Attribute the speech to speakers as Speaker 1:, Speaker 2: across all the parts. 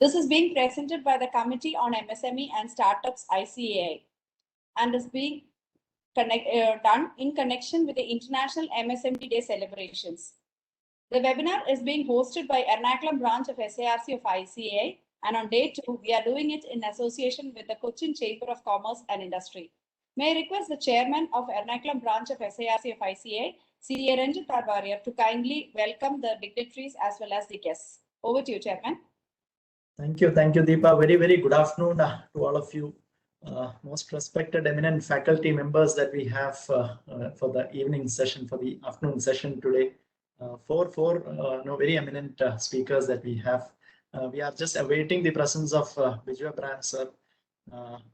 Speaker 1: This is being presented by the Committee on MSME and Startups ICAI and is being done in connection with the International MSME Day celebrations. The webinar is being hosted by Ernakulam branch of SIRC of ICAI, and on day 2, we are doing it in association with the Cochin Chamber of Commerce and Industry. May I request the chairman of Ernakulam branch of SIRC of ICAI, C.A. Ranjit Warrier, to kindly welcome the dignitaries as well as the guests. Over to you, Chairman.
Speaker 2: Thank you, Deepa. Very good afternoon to all of you. Most respected, eminent faculty members that we have for the evening session, for the afternoon session today. Four very eminent speakers that we have. We are just awaiting the presence of Biju Abram sir,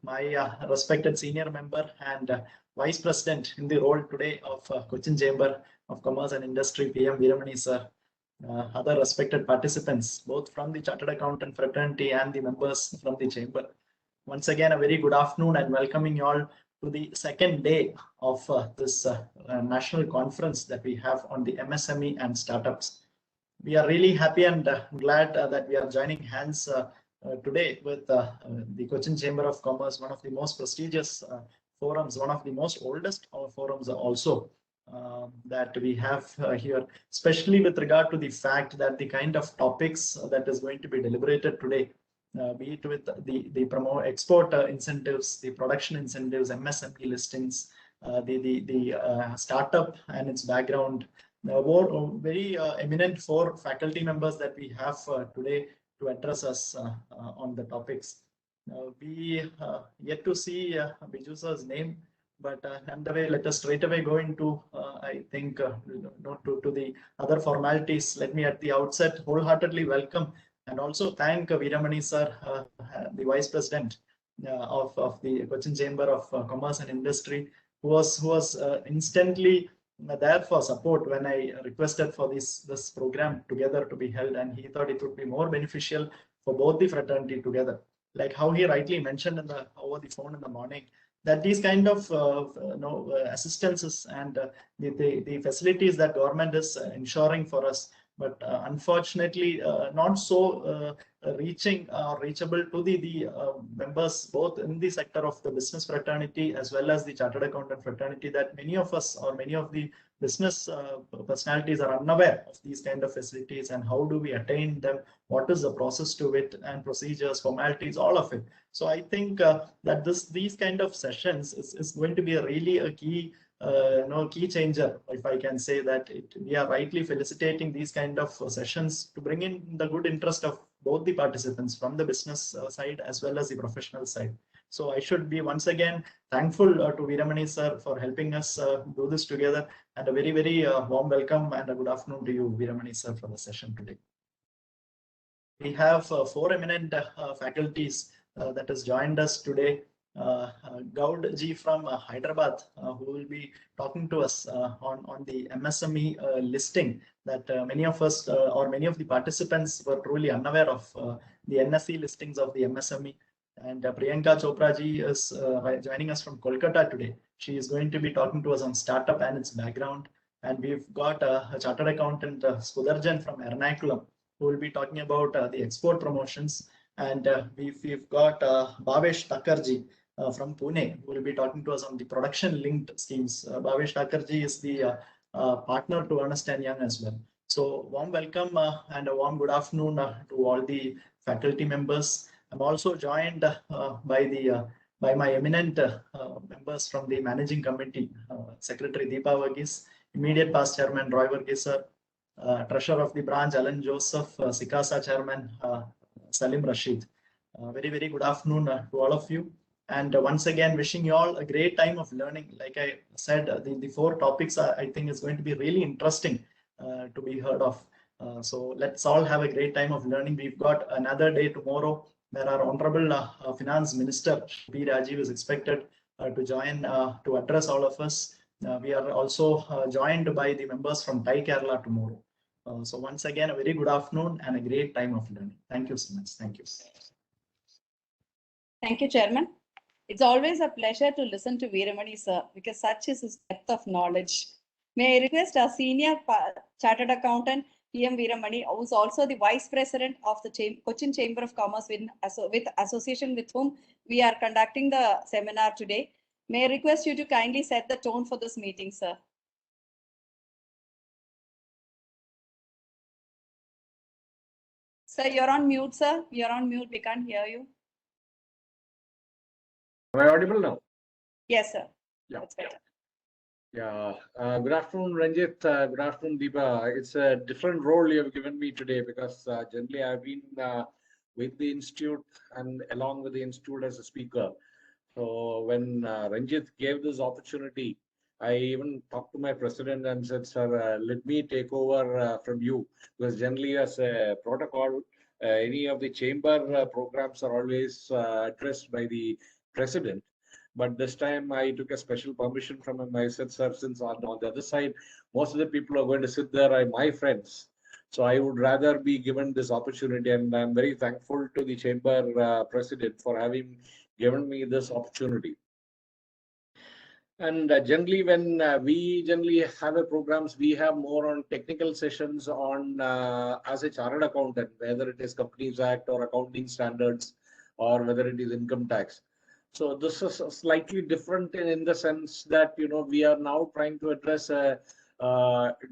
Speaker 2: my respected senior member and Vice President in the role today of Cochin Chamber of Commerce and Industry, PM Veeramani sir, other respected participants, both from the Chartered Accountant fraternity and the members from the Chamber. Once again, a very good afternoon and welcoming you all to the second day of this national conference that we have on the MSME and startups. We are really happy and glad that we are joining hands today with the Cochin Chamber of Commerce, one of the most prestigious forums, one of the most oldest forums also that we have here, especially with regard to the fact that the kind of topics that is going to be deliberated today, be it with the export incentives, the production incentives, MSME listings, the startup and its background, very eminent four faculty members that we have today to address us on the topics. We yet to see Biju sir's name, but let us straight away go into, I think, to the other formalities. Let me at the outset wholeheartedly welcome and also thank Veeramani sir, the Vice President of the Cochin Chamber of Commerce and Industry, who was instantly there for support when I requested for this program together to be held, and he thought it would be more beneficial for both the fraternity together. Like how he rightly mentioned over the phone in the morning, that these kind of assistances and the facilities that government is ensuring for us, but unfortunately not so reaching or reachable to the members both in the sector of the business fraternity as well as the Chartered Accountant fraternity, that many of us or many of the business personalities are unaware of these kind of facilities and how do we attain them, what is the process to it, and procedures, formalities, all of it. So I think that these kind of sessions is going to be really a key key changer, if I can say that. We are rightly felicitating these kind of sessions to bring in the good interest of both the participants from the business side as well as the professional side. So I should be once again thankful to Veeramani sir for helping us do this together, and a very warm welcome and a good afternoon to you, Veeramani sir, for the session today. We have four eminent faculties that has joined us today. Gaud ji from Hyderabad, who will be talking to us on the MSME listing that many of us or many of the participants were truly unaware of, the NSE listings of the MSME. And Priyanka Chopra ji is joining us from Kolkata today. She is going to be talking to us on startup and its background. And we've got a Chartered Accountant Sudarjan from Ernakulam, who will be talking about the export promotions. And we've got Bhavesh Thakurji from Pune, who will be talking to us on the production linked schemes. Bhavesh Thakurji is the partner to Ernst & Young as well. So warm welcome and a warm good afternoon to all the faculty members. I'm also joined by my eminent members from the managing committee, Secretary Deepa Varghese, immediate past Chairman Roy Varghese sir, Treasurer of the branch Alan Joseph, Sikasa Chairman Salim Rashid. Very good afternoon to all of you. And once again, wishing you all a great time of learning. Like I said, the four topics I think is going to be really interesting to be heard of. So let's all have a great time of learning. We've got another day tomorrow where our Honorable Finance Minister P. Rajiv is expected to join to address all of us. We are also joined by the members from Thai Kerala tomorrow. So once again, a very good afternoon and a great time of learning. Thank you so much. Thank you.
Speaker 1: Thank you, Chairman. It's always a pleasure to listen to Veeramani sir because such is his depth of knowledge. May I request our senior Chartered Accountant PM Veeramani, who is also the Vice President of the Cochin Chamber of Commerce with association with whom we are conducting the seminar today. May I request you to kindly set the tone for this meeting, sir. Sir, you're on mute, sir. You're on mute. We can't hear you.
Speaker 3: Am I audible now?
Speaker 1: Yes, sir.
Speaker 3: Yeah.
Speaker 1: That's better.
Speaker 3: Yeah. Good afternoon, Ranjit. Good afternoon, Deepa. It's a different role you have given me today because generally I've been with the institute and along with the institute as a speaker. So when Ranjit gave this opportunity, I even talked to my president and said, sir, let me take over from you, because generally as a protocol, any of the chamber programs are always addressed by the president. But this time I took a special permission from him. I said, sir, since on the other side, most of the people who are going to sit there are my friends. So I would rather be given this opportunity, and I'm very thankful to the chamber president for having given me this opportunity. And generally, when we generally have a programs, we have more on technical sessions on as a chartered accountant, whether it is Companies Act or accounting standards, or whether it is income tax. So this is slightly different in the sense that, you know, we are now trying to address a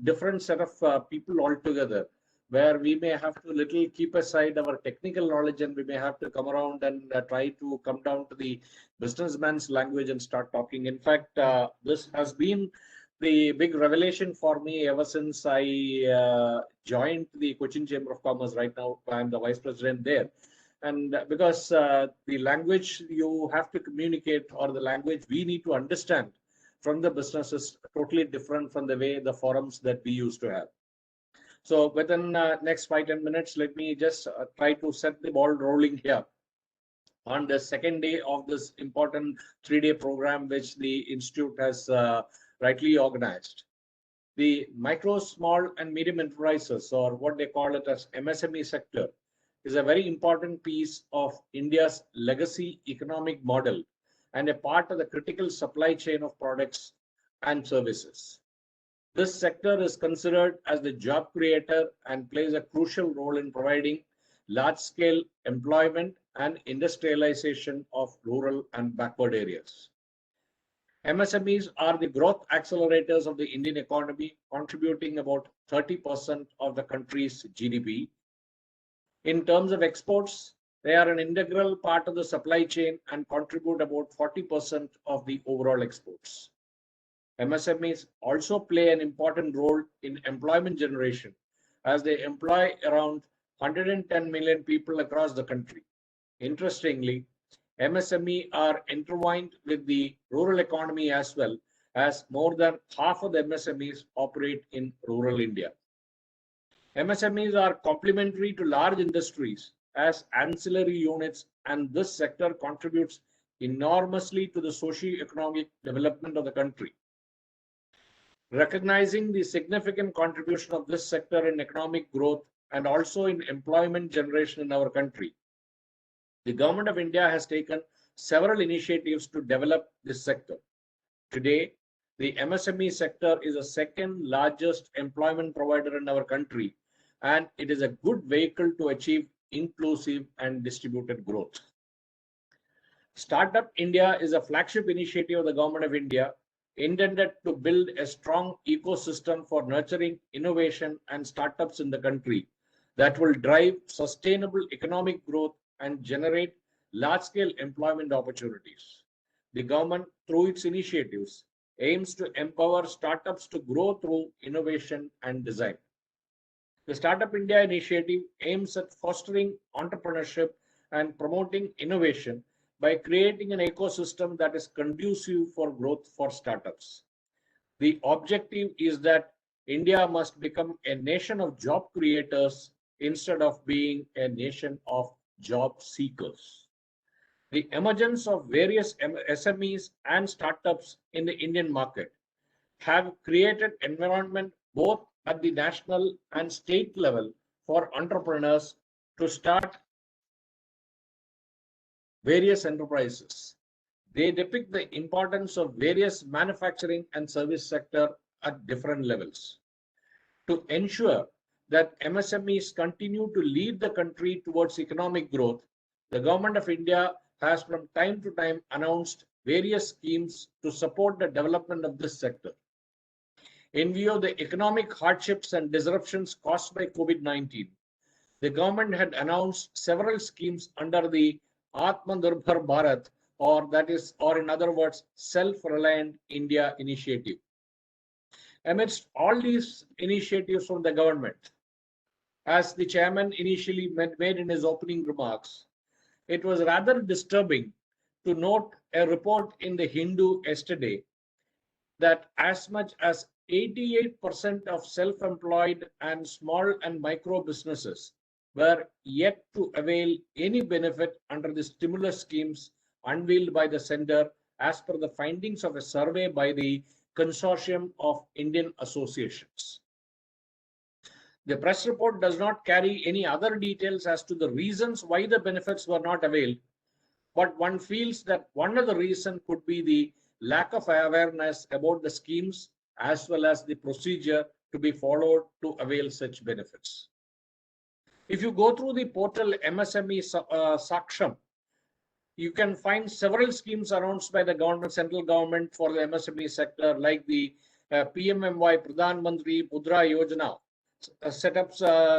Speaker 3: different set of people altogether, where we may have to little keep aside our technical knowledge, and we may have to come around and try to come down to the businessman's language and start talking. In fact, this has been the big revelation for me ever since I joined the Cochin Chamber of Commerce. Right now, I'm the vice president there. And because the language you have to communicate, or the language we need to understand from the business, is totally different from the way the forums that we used to have. So within next 5-10 minutes, let me just try to set the ball rolling here on the second day of this important 3-day program, which the Institute has rightly organized. The micro, small and medium enterprises, or what they call it as MSME sector, is a very important piece of India's legacy economic model and a part of the critical supply chain of products and services. This sector is considered as the job creator and plays a crucial role in providing large-scale employment and industrialization of rural and backward areas. MSMEs are the growth accelerators of the Indian economy, contributing about 30% of the country's GDP. In terms of exports, they are an integral part of the supply chain and contribute about 40% of the overall exports. MSMEs also play an important role in employment generation, as they employ around 110 million people across the country. Interestingly, MSME are intertwined with the rural economy as well, as more than half of the MSMEs operate in rural India. MSMEs are complementary to large industries as ancillary units, and this sector contributes enormously to the socio-economic development of the country. Recognizing the significant contribution of this sector in economic growth and also in employment generation in our country, the Government of India has taken several initiatives to develop this sector. Today, the MSME sector is the second largest employment provider in our country, and it is a good vehicle to achieve inclusive and distributed growth. Startup India is a flagship initiative of the Government of India intended to build a strong ecosystem for nurturing innovation and startups in the country that will drive sustainable economic growth and generate large-scale employment opportunities. The government, through its initiatives, aims to empower startups to grow through innovation and design. The Startup India initiative aims at fostering entrepreneurship and promoting innovation by creating an ecosystem that is conducive for growth for startups. The objective is that India must become a nation of job creators instead of being a nation of job seekers. The emergence of various SMEs and startups in the Indian market have created environment both at the national and state level for entrepreneurs to start various enterprises. They depict the importance of various manufacturing and service sector at different levels. To ensure that MSMEs continue to lead the country towards economic growth, the Government of India has from time to time announced various schemes to support the development of this sector. In view of the economic hardships and disruptions caused by COVID-19, the government had announced several schemes under the Atmanirbhar Bharat, or in other words, Self-Reliant India initiative. Amidst all these initiatives from the government, as the chairman initially made in his opening remarks, it was rather disturbing to note a report in the Hindu yesterday that as much as 88% of self-employed and small and micro businesses were yet to avail any benefit under the stimulus schemes unveiled by the center as per the findings of a survey by the Consortium of Indian Associations. The press report does not carry any other details as to the reasons why the benefits were not availed, but one feels that one of the reasons could be the lack of awareness about the schemes as well as the procedure to be followed to avail such benefits. If you go through the portal MSME Saksham, you can find several schemes announced by the central government for the MSME sector, like the PMMY Pradhan Mantri Mudra Yojana,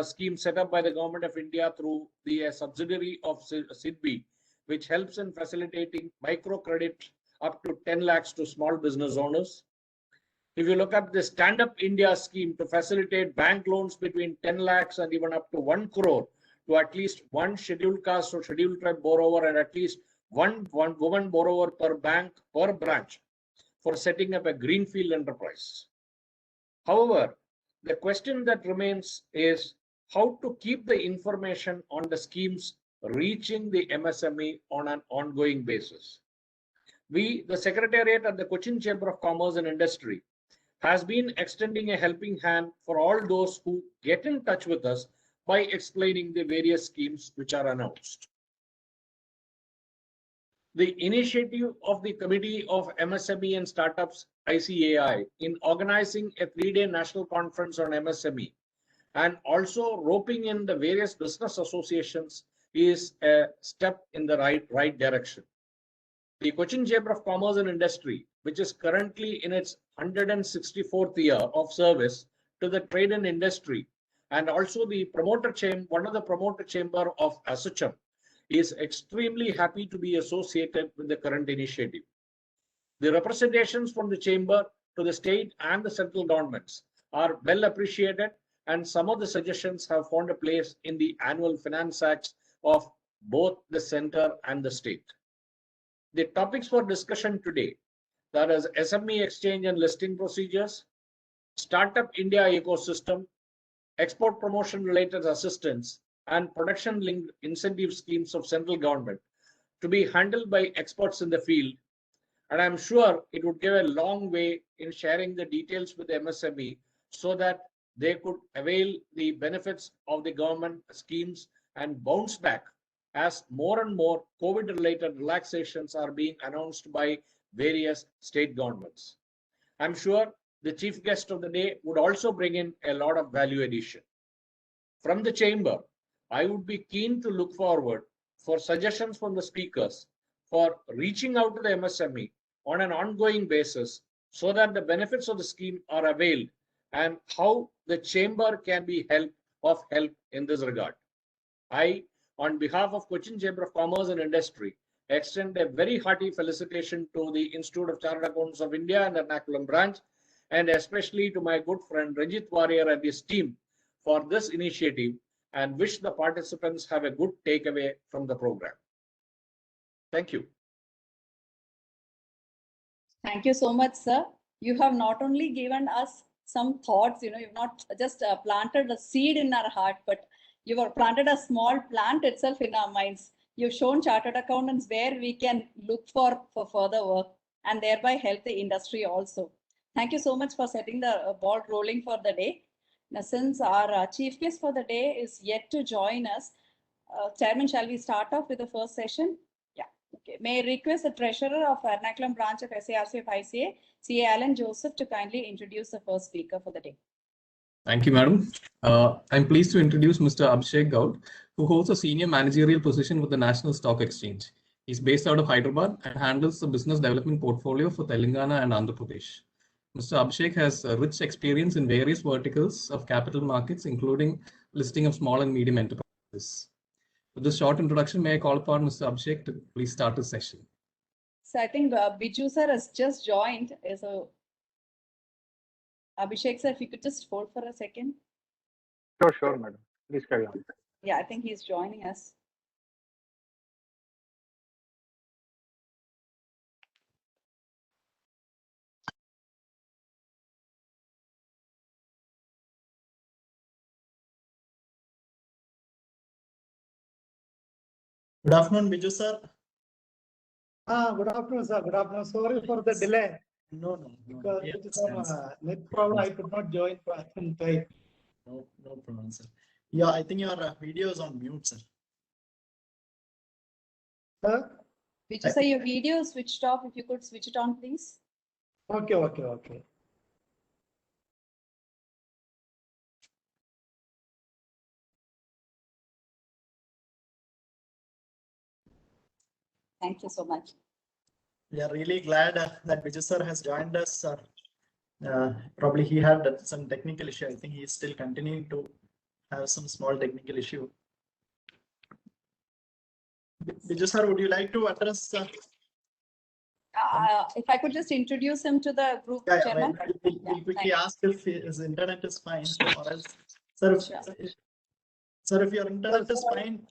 Speaker 3: scheme set up by the Government of India through the subsidiary of SIDBI, which helps in facilitating microcredit up to 10 lakhs to small business owners. If you look at the Stand Up India scheme to facilitate bank loans between 10 lakhs and even up to 1 crore to at least one scheduled caste or scheduled tribe borrower and at least one woman borrower per bank per branch for setting up a greenfield enterprise. However, the question that remains is how to keep the information on the schemes reaching the MSME on an ongoing basis. We, the Secretariat at the Cochin Chamber of Commerce and Industry, has been extending a helping hand for all those who get in touch with us by explaining the various schemes which are announced. The initiative of the Committee of MSME and Startups ICAI in organizing a 3-day national conference on MSME and also roping in the various business associations is a step in the right direction. The Cochin Chamber of Commerce and Industry, which is currently in its 164th year of service to the trade and industry, and also the promoter chamber, one of the promoter chamber of ASSOCHAM, is extremely happy to be associated with the current initiative. The representations from the chamber to the state and the central governments are well appreciated, and some of the suggestions have found a place in the annual finance acts of both the center and the state. The topics for discussion today, that is SME exchange and listing procedures, Startup India ecosystem, export promotion related assistance, and production linked incentive schemes of central government to be handled by experts in the field. And I'm sure it would go a long way in sharing the details with the MSME so that they could avail the benefits of the government schemes and bounce back as more and more COVID-related relaxations are being announced by various state governments. I'm sure the chief guest of the day would also bring in a lot of value addition. From the chamber, I would be keen to look forward for suggestions from the speakers for reaching out to the MSME on an ongoing basis so that the benefits of the scheme are availed and how the chamber can be of help in this regard. I, on behalf of Cochin Chamber of Commerce and Industry, extend a very hearty felicitation to the Institute of Chartered Accountants of India and Ernakulam branch, and especially to my good friend Ranjit Warrior and his team for this initiative, and wish the participants have a good takeaway from the program. Thank you.
Speaker 1: Thank you so much, sir. You have not only given us some thoughts, you've not just planted a seed in our heart, but you have planted a small plant itself in our minds. You've shown chartered accountants where we can look for further work and thereby help the industry also. Thank you so much for setting the ball rolling for the day. Now, since our chief guest for the day is yet to join us, Chairman, shall we start off with the first session? Yeah. Okay. May I request the Treasurer of Ernakulam branch of SIRC of ICAI, CA Alan Joseph, to kindly introduce the first speaker for the day.
Speaker 4: Thank you, madam. I'm pleased to introduce Mr. Abhishek Gaud, who holds a senior managerial position with the National Stock Exchange. He's based out of Hyderabad and handles the business development portfolio for Telangana and Andhra Pradesh. Mr. Abhishek has a rich experience in various verticals of capital markets, including listing of small and medium enterprises. With this short introduction, may I call upon Mr. Abhishek to please start the session.
Speaker 1: So I think Biju sir has just joined. So Abhishek sir, if you could just hold for a second.
Speaker 5: Sure, madam. Please carry on.
Speaker 1: Yeah, I think he's joining us.
Speaker 2: Good afternoon, Biju sir.
Speaker 6: Good afternoon, sir. Good afternoon. Sorry for the delay.
Speaker 2: No.
Speaker 6: Because
Speaker 2: Yeah,
Speaker 6: due to some net problem, I could not join for time.
Speaker 2: no problem, sir. Yeah, I think your video is on mute, sir.
Speaker 6: Sir?
Speaker 1: Biju sir, your video is switched off. If you could switch it on, please.
Speaker 6: Okay.
Speaker 1: Thank you so much.
Speaker 2: We are really glad that Vijay sir has joined us. Probably he had some technical issue. I think he is still continuing to have some small technical issue. Vijay sir, would you like to address?
Speaker 1: If I could just introduce him to the group chairman.
Speaker 2: We'll quickly ask if his internet is fine, or else, sir. Sir, if your internet is fine,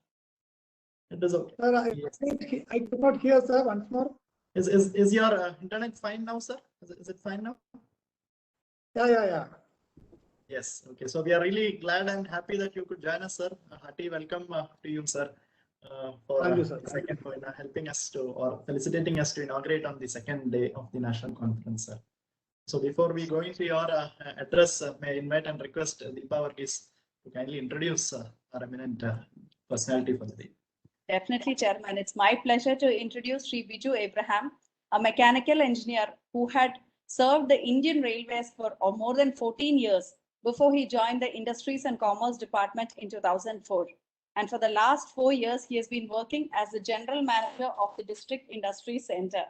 Speaker 2: it is okay.
Speaker 6: Sir, I could not hear, sir. Once more.
Speaker 2: Is your internet fine now, sir? Is it fine now?
Speaker 6: Yeah.
Speaker 2: Yes. Okay. So we are really glad and happy that you could join us, sir. A hearty welcome to you, sir.
Speaker 6: Thank you, sir.
Speaker 2: For helping us to, or felicitating us to inaugurate on the second day of the national conference, sir. So before we go into your address, may I invite and request Deepa Varghese to kindly introduce our eminent personality for the day.
Speaker 1: Definitely, Chairman. It's my pleasure to introduce Sri Biju Abraham, a mechanical engineer who had served the Indian Railways for more than 14 years before he joined the Industries and Commerce Department in 2004. And for the last 4 years, he has been working as the General Manager of the District Industry Center.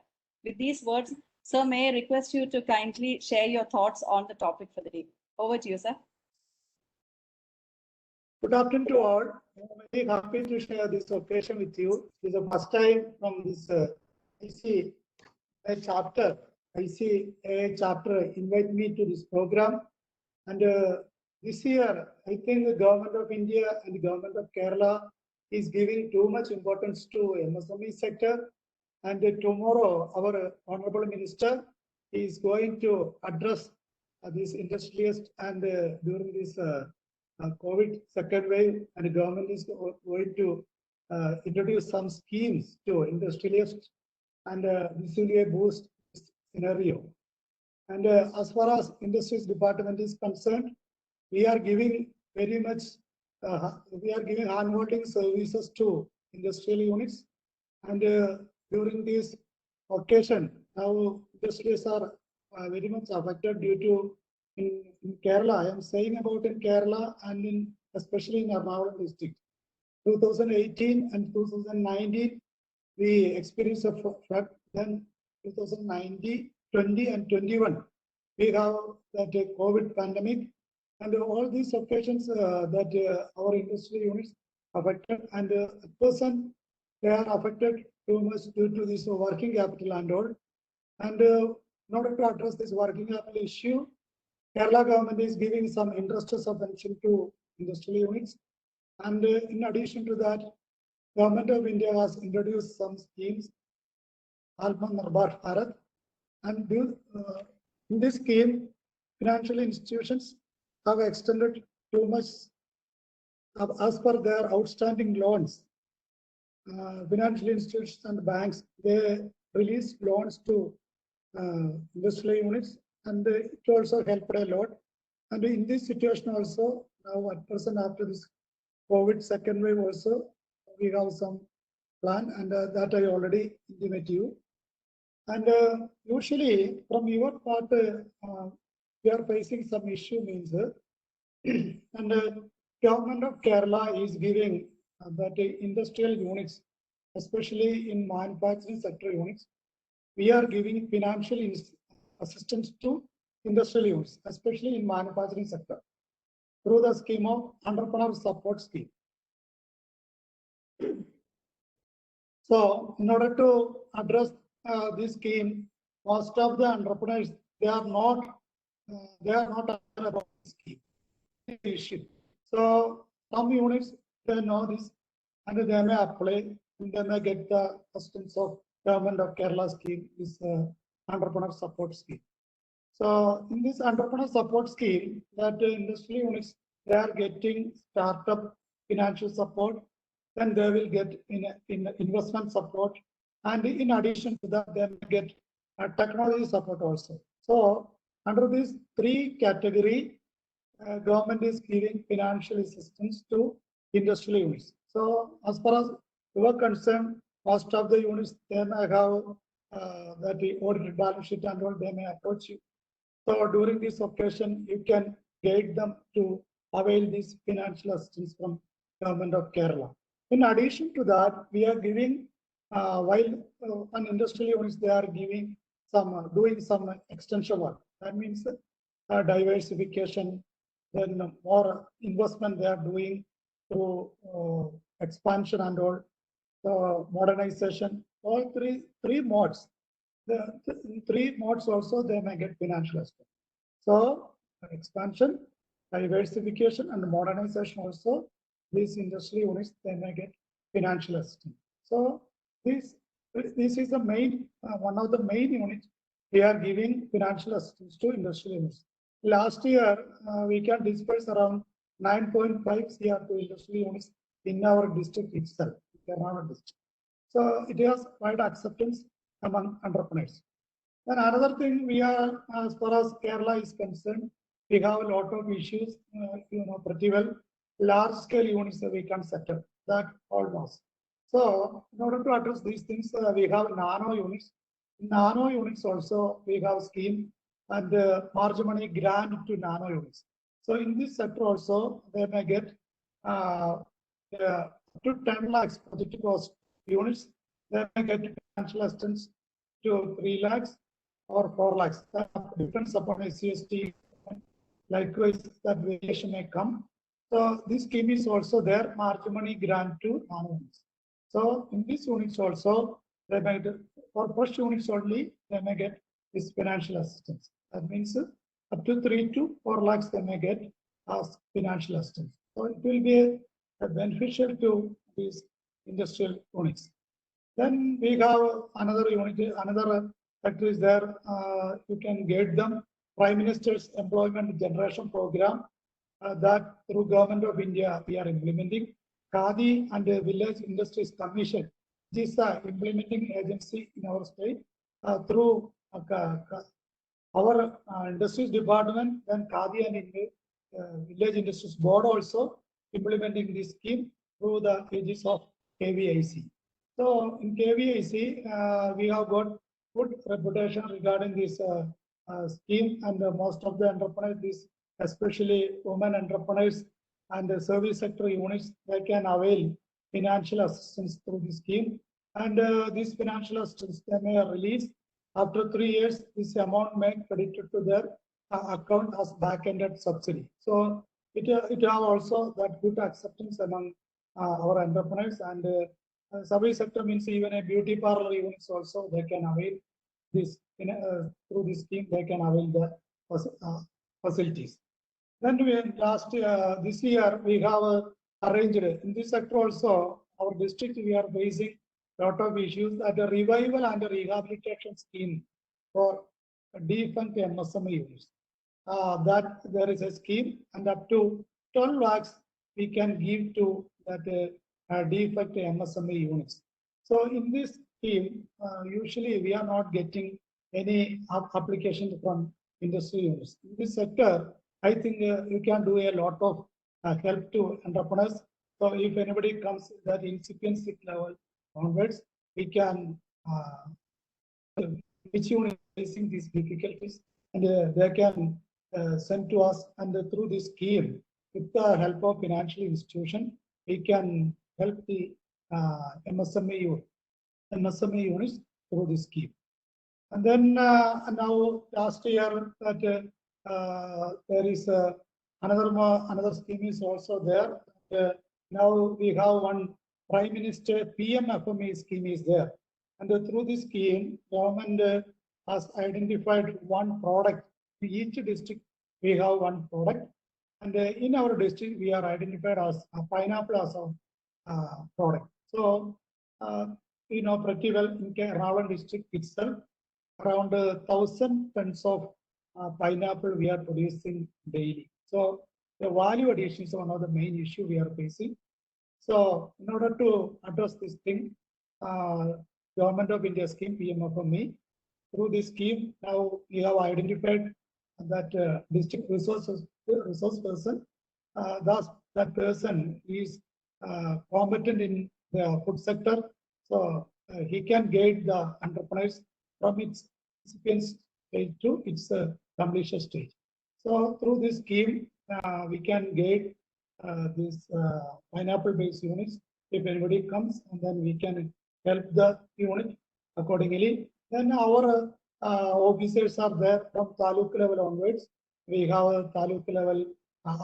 Speaker 1: With these words, sir, may I request you to kindly share your thoughts on the topic for the day. Over to you, sir.
Speaker 6: Good afternoon to all. I'm very happy to share this occasion with you. This is the first time from this ICAI chapter invite me to this program. And this year, I think the government of India and the government of Kerala is giving too much importance to MSME sector. And tomorrow, our Honorable Minister is going to address this industrialist, and during this COVID second wave, and the government is going to introduce some schemes to industrialists, and this will be a boost scenario. And as far as Industries Department is concerned, we are giving very much, we are giving hand-holding services to industrial units. And during this occasion, now industries are very much affected due to in Kerala. I am saying about in Kerala and especially in Ernakulam district. 2018 and 2019, we experienced a flood. Then 2019, 20 and 21, we have that COVID pandemic, and all these occasions that our industry units affected, and at present they are affected too much due to this working capital and all. And in order to address this working capital issue, Kerala government is giving some interest subvention to industrial units. And in addition to that, Government of India has introduced some schemes, Atmanirbhar Bharat, and in this scheme, financial institutions have extended too much as per their outstanding loans. Financial institutions and banks, they release loans to industrial units, and it also helped a lot. And in this situation also, now at present after this COVID second wave also, we have some plan, and that I already intimate you. And usually from your part, we are facing some issue, means And government of Kerala is giving that industrial units, especially in manufacturing sector units, we are giving financial assistance to industrial units, especially in manufacturing sector, through the scheme of entrepreneur support scheme. So, in order to address this scheme, most of the entrepreneurs they are not aware about this scheme issue. So, some units they know this and they may apply and they may get the assistance of government of Kerala scheme, this entrepreneur support scheme. So, in this entrepreneur support scheme, that industry units they are getting startup financial support. Then they will get in investment support, and in addition to that, they may get technology support also. So, under these three category, government is giving financial assistance to industrial units. So, as far as you are concerned, most of the units they may have that the audited balance sheet and all, they may approach you. So, during this occasion, you can guide them to avail this financial assistance from government of Kerala. In addition to that, we are giving, while on industrial units, they are giving some, doing some extension work. That means diversification, then more investment they are doing through expansion and all, modernization, all three modes. The three modes also, they may get financial assistance. So, expansion, diversification, and modernization also, these industry units, they may get financial assistance. So, this is the main, one of the main units we are giving financial assistance to industrial units. Last year, we can disperse around 9.5 CR to industrial units in our district itself, Ernakulam district. So, it has wide acceptance among entrepreneurs. Then another thing we are, as far as Kerala is concerned, we have a lot of issues, pretty well. Large scale units we can set up, that almost. So, in order to address these things, we have nano units. In nano units also, we have scheme and margin money grant to nano units. So, in this sector also, they may get up to 10 lakhs project cost units. They may get financial assistance to 3 lakhs or 4 lakhs. That depends upon a CST. Likewise, that variation may come. So this scheme is also there, margin money grant to non-units. So in these units also, they may get, for first units only, they may get this financial assistance. That means up to 3 to 4 lakhs they may get as financial assistance. So it will be beneficial to these industrial units. Then we have another unit, another factor is there. You can get them Prime Minister's Employment Generation Program that through Government of India we are implementing. Khadi and Village Industries Commission, this is the implementing agency in our state through our Industries Department, then Khadi and Village Industries Board also implementing this scheme through the aegis of KVIC. So in KVIC, we have got good reputation regarding this scheme, and most of the entrepreneurs, especially women entrepreneurs and the service sector units, they can avail financial assistance through the scheme. And this financial assistance they may release after 3 years. This amount may credited to their account as back-ended subsidy. So it have also that good acceptance among our entrepreneurs, and service sector means even a beauty parlor units also they can avail this through this scheme. They can avail the facilities. Then this year we have arranged in this sector also. Our district we are facing a lot of issues at the revival and the rehabilitation scheme for defunct MSME units. That there is a scheme, and up to 12 lakhs we can give to that defunct MSME units. So in this scheme, usually we are not getting any application from industry units. In this sector, I think you can do a lot of help to entrepreneurs. So if anybody comes that incipient level onwards, we can which unit facing these difficulties, and they can send to us, and through this scheme with the help of financial institution, we can help the MSME units through this scheme. And then now last year that there is another scheme is also there. Now we have one Prime Minister PMFME scheme is there, and through this scheme, government has identified one product. In each district, we have one product, and in our district, we are identified as a pineapple as a product. So, you know pretty well in Ernakulam district itself, around 1,000 tons of pineapple we are producing daily. So the value addition is one of the main issue we are facing. So in order to address this thing, Government of India scheme PMFME, through this scheme now we have identified that district resource person. That person is competent in the food sector, so he can guide the entrepreneurs from its incipient stage to its completion stage. So through this scheme, we can guide these pineapple-based units. If anybody comes, and then we can help the unit accordingly. Then our officers are there from taluk level onwards. We have a taluk level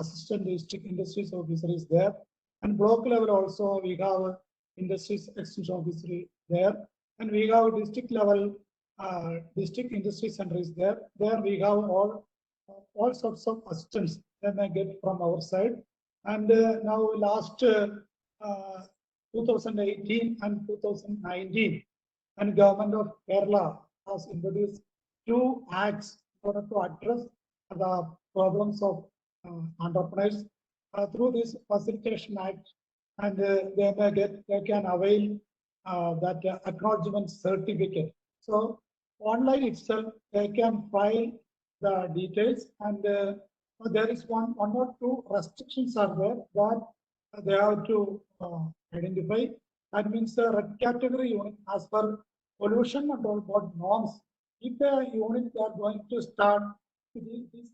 Speaker 6: assistant district industries officer is there, and block level also we have industries extension officer there, and we have district level district industry center is there. There we have all sorts of assistance that I get from our side. And now last 2018 and 2019, and Government of Kerala has introduced 2 acts in order to address the problems of entrepreneurs through this facilitation act, and they can avail that acknowledgement certificate. So online itself, they can file the details, and there is one or two restrictions are there that they have to identify. That means the red category unit as per pollution control board norms. If the unit they are going to start, this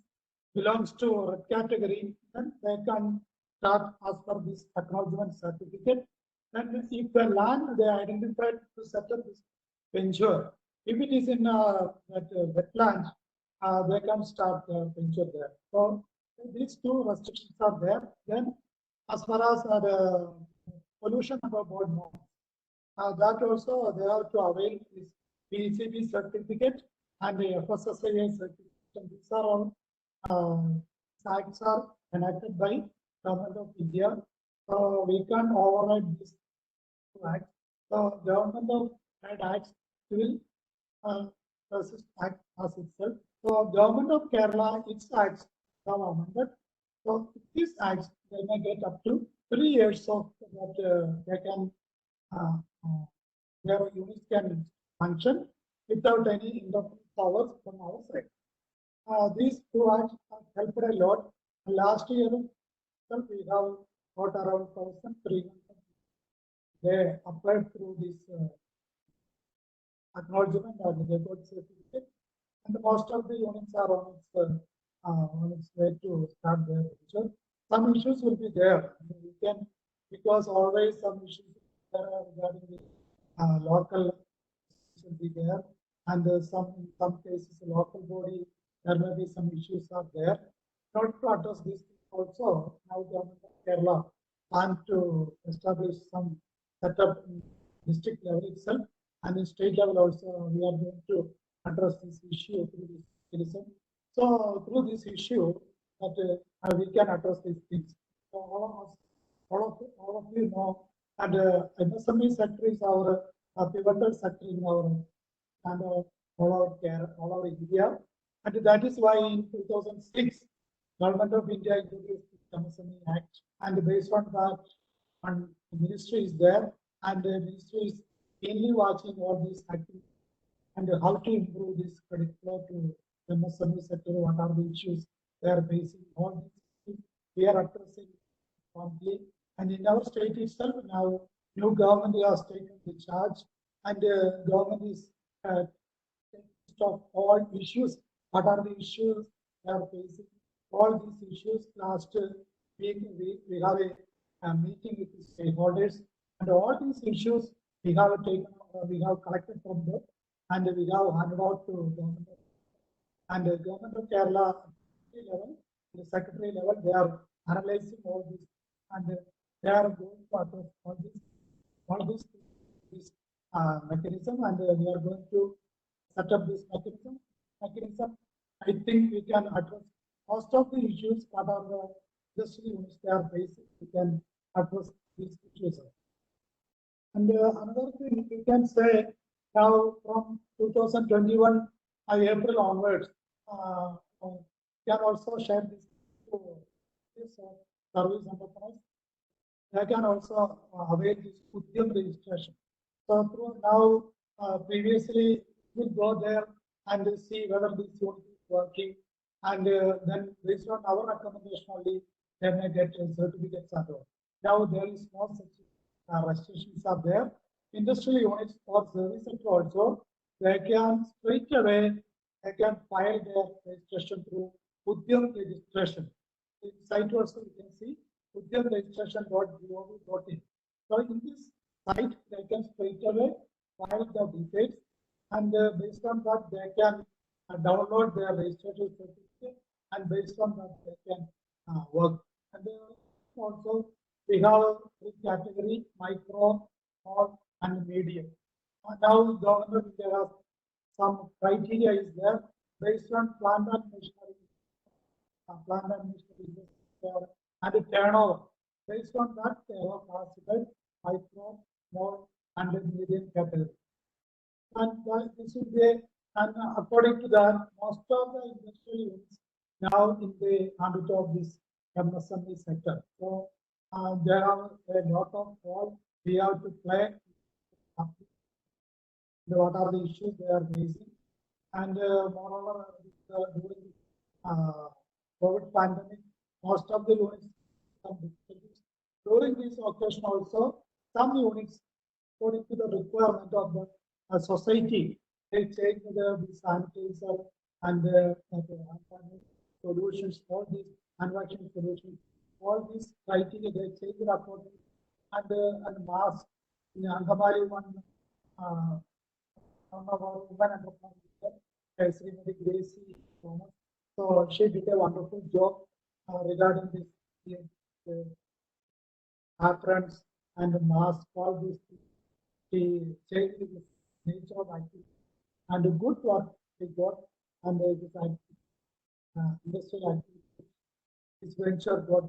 Speaker 6: belongs to red category, then they can start as per this acknowledgement certificate. And if the land they identified to set up this venture, if it is in that wetland, they can start the venture there. So these 2 restrictions are there. Then as far as the pollution control board norms, that also they have to avail this PCB certificate and the FSSAI certificate. These are all acts are enacted by Government of India. So we can override this act. So Government of Acts will persist act as itself. So Government of Kerala, its acts have amended. So these acts they may get up to 3 years of that they can their units can function without any independent powers from our side. These 2 acts have helped a lot. Last year, we have got around 1,300. They applied through this acknowledgement or they got certificate, and most of the units are on its way to start their venture. Some issues will be there. We can, because always some issues there are regarding the local will be there, and in some cases the local body there may be some issues are there. Not to address these also, now Government of Kerala plan to establish some setup in district level itself, and in state level also we are going to address this issue through this mechanism. So through this issue that we can address these things. So all of you know, and MSME sector is our pivotal sector in our and all over India, and that is why in 2006 Government of India introduced the MSME Act, and based on that, and the ministry is there, and the ministry is keenly watching all these activities and how to improve this credit flow to the MSME sector. What are the issues they are facing? All these things we are addressing promptly. And in our state itself, now new government has taken the charge, and government is of all issues. What are the issues they are facing? All these issues last we have a meeting with the stakeholders, and all these issues we have collected from them, and we have handed out to government. And the government of Kerala level, the secretary level, they are analyzing all this, and they are going to address all this mechanism, and we are going to set up this mechanism. I think we can address most of the issues that are the industry units they are facing. We can address these issues. And another thing we can say now from 2021 April onwards, can also share this to this service enterprise. They can also avail this Udyam registration. So through now, previously we'll go there and see whether this unit is working, and then based on our recommendation only, they may get certificates and all. Now there is no such restrictions are there. Industrial units or service sector also, they can straight away they can file their registration through Udyam registration. In site also you can see udyamregistration.gov.in. So in this site they can straight away file the details, and based on that they can download their registration certificate, and based on that they can work. And also we have three category: micro, small, and medium. Now government has some criteria is there based on plant and machinery, and the turnover. Based on that, they have classified micro, small, and medium category. And this will be, and according to that, most of the industrial units now in the ambit of this MSME sector. So there are a lot of role we have to play. What are the issues they are facing, and moreover during COVID pandemic, most of the units during this occasion also, some units according to the requirement of the society, they change the sanitizer and solutions, all these manufacturing solutions, all these criteria they change it accordingly, and mask in Angamari one. One of our women entrepreneurs, Srimati Gracie Thomas. So she did a wonderful job regarding this aprons and the mask, all these things. She changed the nature of IT, and the good work we got, and this industrial activity, this venture got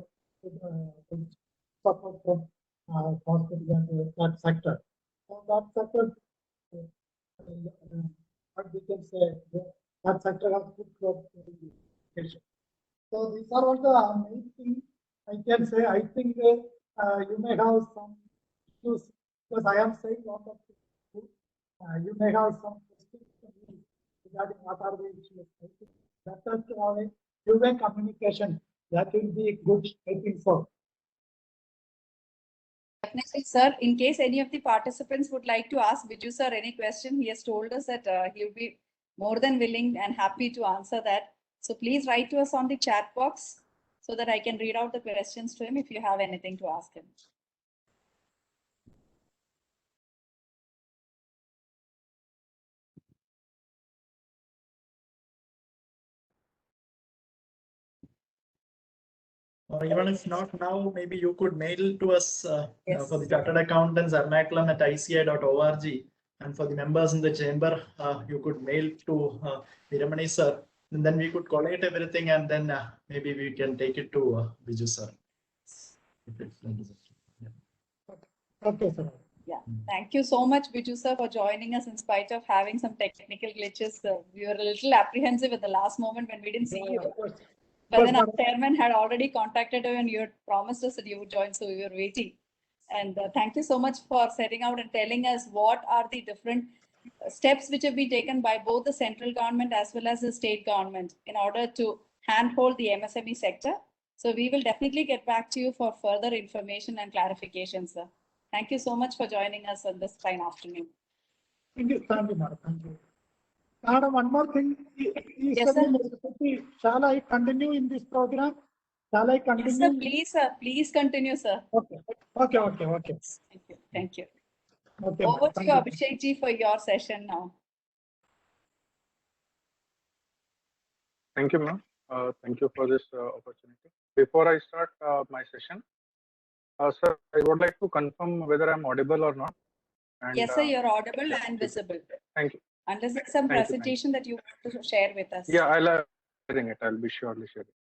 Speaker 6: support from hospitals and that sector. So that sector. What we can say, that sector has good growth education. So these are all the main things I can say. I think you may have some issues because I am saying a lot of things. You may have some questions regarding what are the issues. I think better to have a two-way communication. That will be good, I think so.
Speaker 1: Definitely, sir. In case any of the participants would like to ask Biju sir any question, he has told us that he will be more than willing and happy to answer that. So please write to us on the chat box so that I can read out the questions to him if you have anything to ask him.
Speaker 2: Or even if not now, maybe you could mail to us
Speaker 1: Yes.
Speaker 2: for the chartered accountants, Ernakulam at ICAI.org. And for the members in the chamber, you could mail to Viramani sir. And then we could collate everything, and then maybe we can take it to Biju sir.
Speaker 6: Okay, sir.
Speaker 1: Yeah, thank you so much, Biju sir, for joining us in spite of having some technical glitches. We were a little apprehensive at the last moment when we didn't see you. But then our chairman had already contacted you and you had promised us that you would join, so we were waiting. And thank you so much for setting out and telling us what are the different steps which have been taken by both the central government as well as the state government in order to handhold the MSME sector. So we will definitely get back to you for further information and clarification, sir. Thank you so much for joining us on this fine afternoon.
Speaker 6: Thank you, madam. Thank you. Madam, one more thing.
Speaker 1: Yes, sir.
Speaker 6: Shall I continue in this program? Shall I
Speaker 1: Yes, sir,
Speaker 6: continue?
Speaker 1: please continue, sir.
Speaker 6: Okay. Okay.
Speaker 1: Thank you. Thank you.
Speaker 6: Okay.
Speaker 1: Over
Speaker 6: madam.
Speaker 1: to
Speaker 6: Thank
Speaker 1: you,
Speaker 6: you.
Speaker 1: Abhishek ji, for your session now.
Speaker 5: Thank you, ma'am. Thank you for this opportunity. Before I start my session, sir, I would like to confirm whether I'm audible or not. And,
Speaker 1: Yes, sir, you're audible
Speaker 5: yeah,
Speaker 1: and visible.
Speaker 5: Thank you.
Speaker 1: Unless there's some
Speaker 5: Thank you.
Speaker 1: presentation that you want to share with us.
Speaker 5: Yeah, I'll it. I'll be surely sharing.